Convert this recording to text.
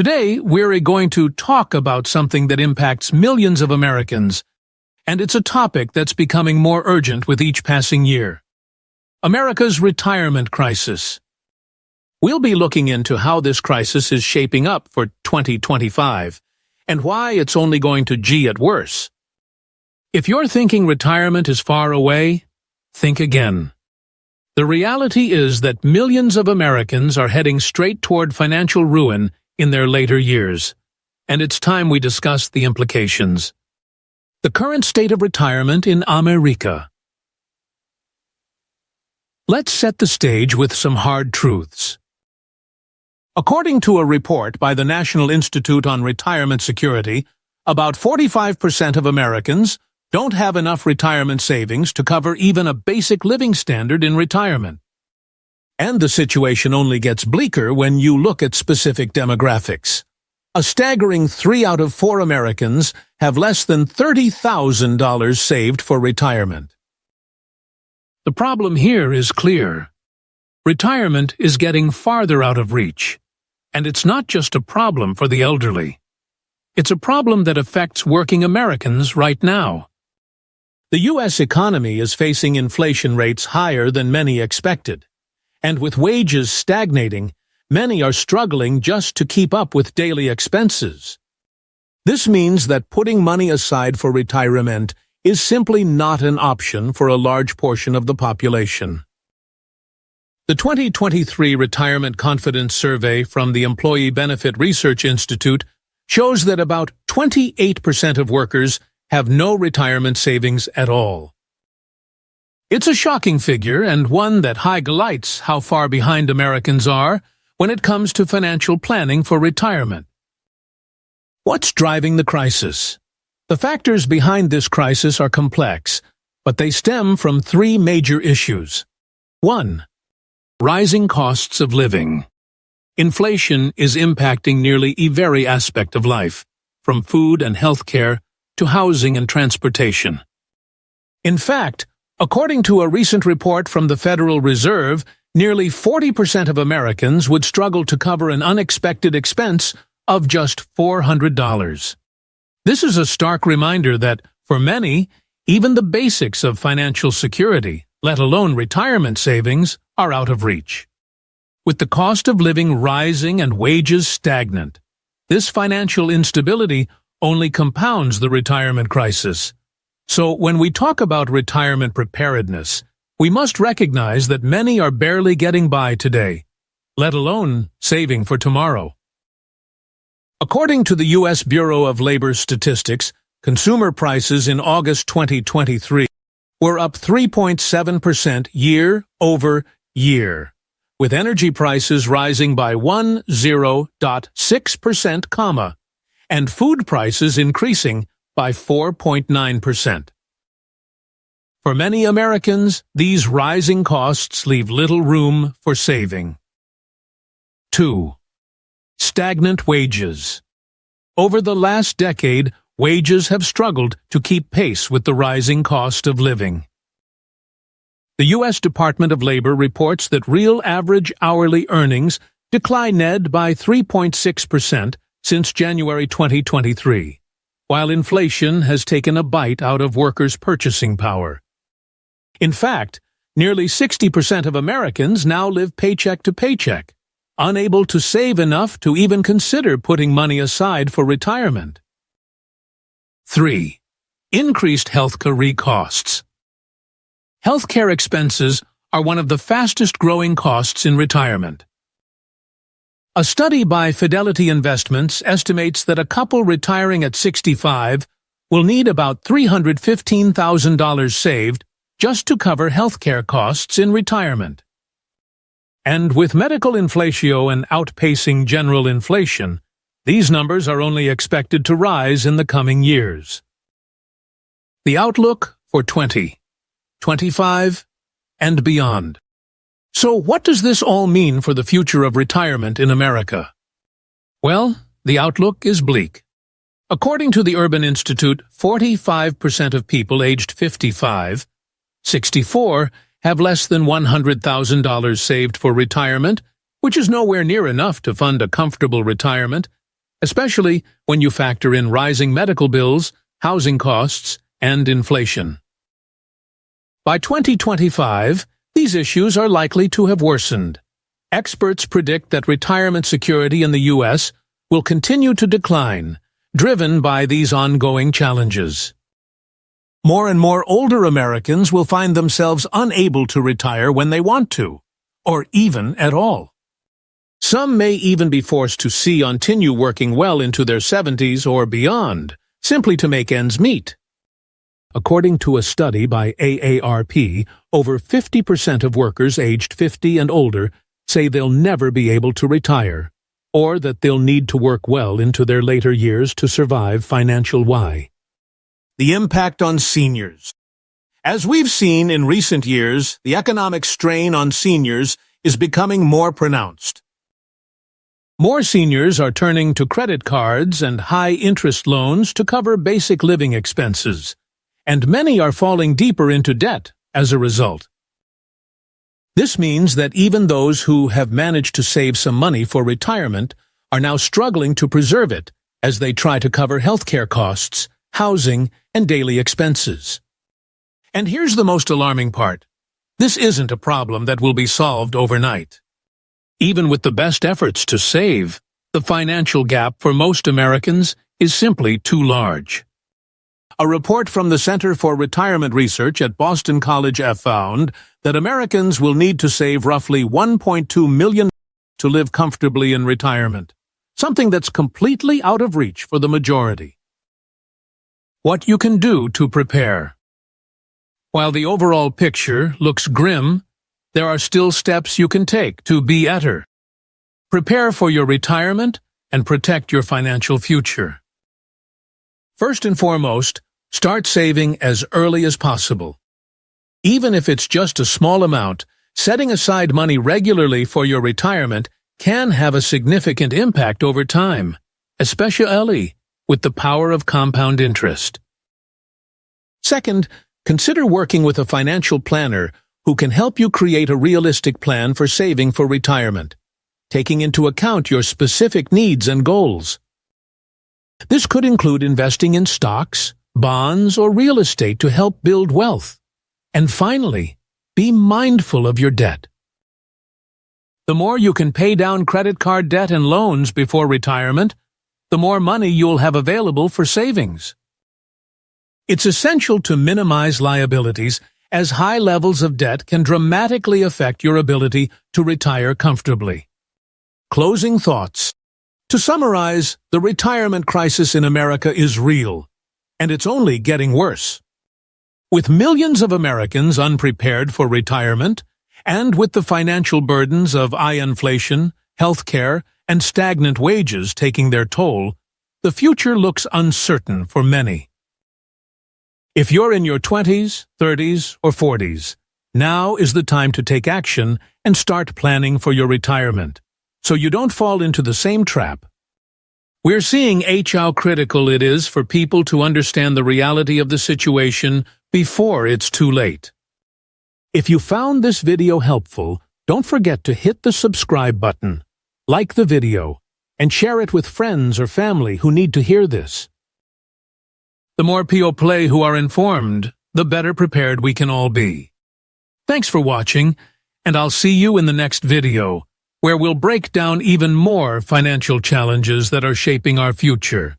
Today, we're going to talk about something that impacts millions of Americans, and it's a topic that's becoming more urgent with each passing year. America's retirement crisis. We'll be looking into how this crisis is shaping up for 2025, and why it's only going to get worse. If you're thinking retirement is far away, think again. The reality is that millions of Americans are heading straight toward financial ruin in their later years, and it's time we discuss the implications. The current state of retirement in America. Let's set the stage with some hard truths. According to a report by the National Institute on Retirement Security, about 45% of Americans don't have enough retirement savings to cover even a basic living standard in retirement. And the situation only gets bleaker when you look at specific demographics. A staggering 3 out of 4 Americans have less than $30,000 saved for retirement. The problem here is clear. Retirement is getting farther out of reach, and it's not just a problem for the elderly. It's a problem that affects working Americans right now. The U.S. economy is facing inflation rates higher than many expected, and with wages stagnating, many are struggling just to keep up with daily expenses. This means that putting money aside for retirement is simply not an option for a large portion of the population. The 2023 Retirement Confidence Survey from the Employee Benefit Research Institute shows that about 28% of workers have no retirement savings at all. It's a shocking figure and one that highlights how far behind Americans are when it comes to financial planning for retirement. What's driving the crisis? The factors behind this crisis are complex, but they stem from 3 major issues. 1. Rising costs of living. Inflation is impacting nearly every aspect of life, from food and health care to housing and transportation. In fact, according to a recent report from the Federal Reserve, nearly 40% of Americans would struggle to cover an unexpected expense of just $400. This is a stark reminder that, for many, even the basics of financial security, let alone retirement savings, are out of reach. With the cost of living rising and wages stagnant, this financial instability only compounds the retirement crisis. So when we talk about retirement preparedness, we must recognize that many are barely getting by today, let alone saving for tomorrow. According to the U.S. Bureau of Labor Statistics, consumer prices in August 2023 were up 3.7% year-over-year, with energy prices rising by 10.6%, and food prices increasing by 4.9%. For many Americans, these rising costs leave little room for saving. 2. Stagnant wages. Over the last decade, wages have struggled to keep pace with the rising cost of living. The U.S. Department of Labor reports that real average hourly earnings declined by 3.6% since January 2023, while inflation has taken a bite out of workers' purchasing power. In fact, nearly 60% of Americans now live paycheck to paycheck, unable to save enough to even consider putting money aside for retirement. 3. Increased healthcare costs. Healthcare expenses are one of the fastest-growing costs in retirement. A study by Fidelity Investments estimates that a couple retiring at 65 will need about $315,000 saved just to cover healthcare costs in retirement. And with medical inflation and outpacing general inflation, these numbers are only expected to rise in the coming years. The outlook for 2025 and beyond. So what does this all mean for the future of retirement in America? Well, the outlook is bleak. According to the Urban Institute, 45% of people aged 55, 64 have less than $100,000 saved for retirement, which is nowhere near enough to fund a comfortable retirement, especially when you factor in rising medical bills, housing costs, and inflation. By 2025, these issues are likely to have worsened. Experts predict that retirement security in the U.S. will continue to decline, driven by these ongoing challenges. More and more older Americans will find themselves unable to retire when they want to, or even at all. Some may even be forced to continue working well into their 70s or beyond, simply to make ends meet. According to a study by AARP, over 50% of workers aged 50 and older say they'll never be able to retire, or that they'll need to work well into their later years to survive financial why. The impact on seniors. As we've seen in recent years, the economic strain on seniors is becoming more pronounced. More seniors are turning to credit cards and high-interest loans to cover basic living expenses, and many are falling deeper into debt as a result. This means that even those who have managed to save some money for retirement are now struggling to preserve it as they try to cover healthcare costs, housing, and daily expenses. And here's the most alarming part. This isn't a problem that will be solved overnight. Even with the best efforts to save, the financial gap for most Americans is simply too large. A report from the Center for Retirement Research at Boston College found that Americans will need to save roughly $1.2 million to live comfortably in retirement, something that's completely out of reach for the majority. What you can do to prepare. While the overall picture looks grim, there are still steps you can take to be better. Prepare for your retirement and protect your financial future. First and foremost, start saving as early as possible. Even if it's just a small amount, setting aside money regularly for your retirement can have a significant impact over time, especially with the power of compound interest. Second, consider working with a financial planner who can help you create a realistic plan for saving for retirement, taking into account your specific needs and goals. This could include investing in stocks, bonds, or real estate to help build wealth. And finally, be mindful of your debt. The more you can pay down credit card debt and loans before retirement, the more money you'll have available for savings. It's essential to minimize liabilities, as high levels of debt can dramatically affect your ability to retire comfortably. Closing thoughts. To summarize, the retirement crisis in America is real, and it's only getting worse. With millions of Americans unprepared for retirement, and with the financial burdens of high inflation, health care, and stagnant wages taking their toll, the future looks uncertain for many. If you're in your 20s, 30s, or 40s, now is the time to take action and start planning for your retirement, so you don't fall into the same trap. We're seeing how critical it is for people to understand the reality of the situation before it's too late. If you found this video helpful, don't forget to hit the subscribe button, like the video, and share it with friends or family who need to hear this. The more people who are informed, the better prepared we can all be. Thanks for watching, and I'll see you in the next video, where we'll break down even more financial challenges that are shaping our future.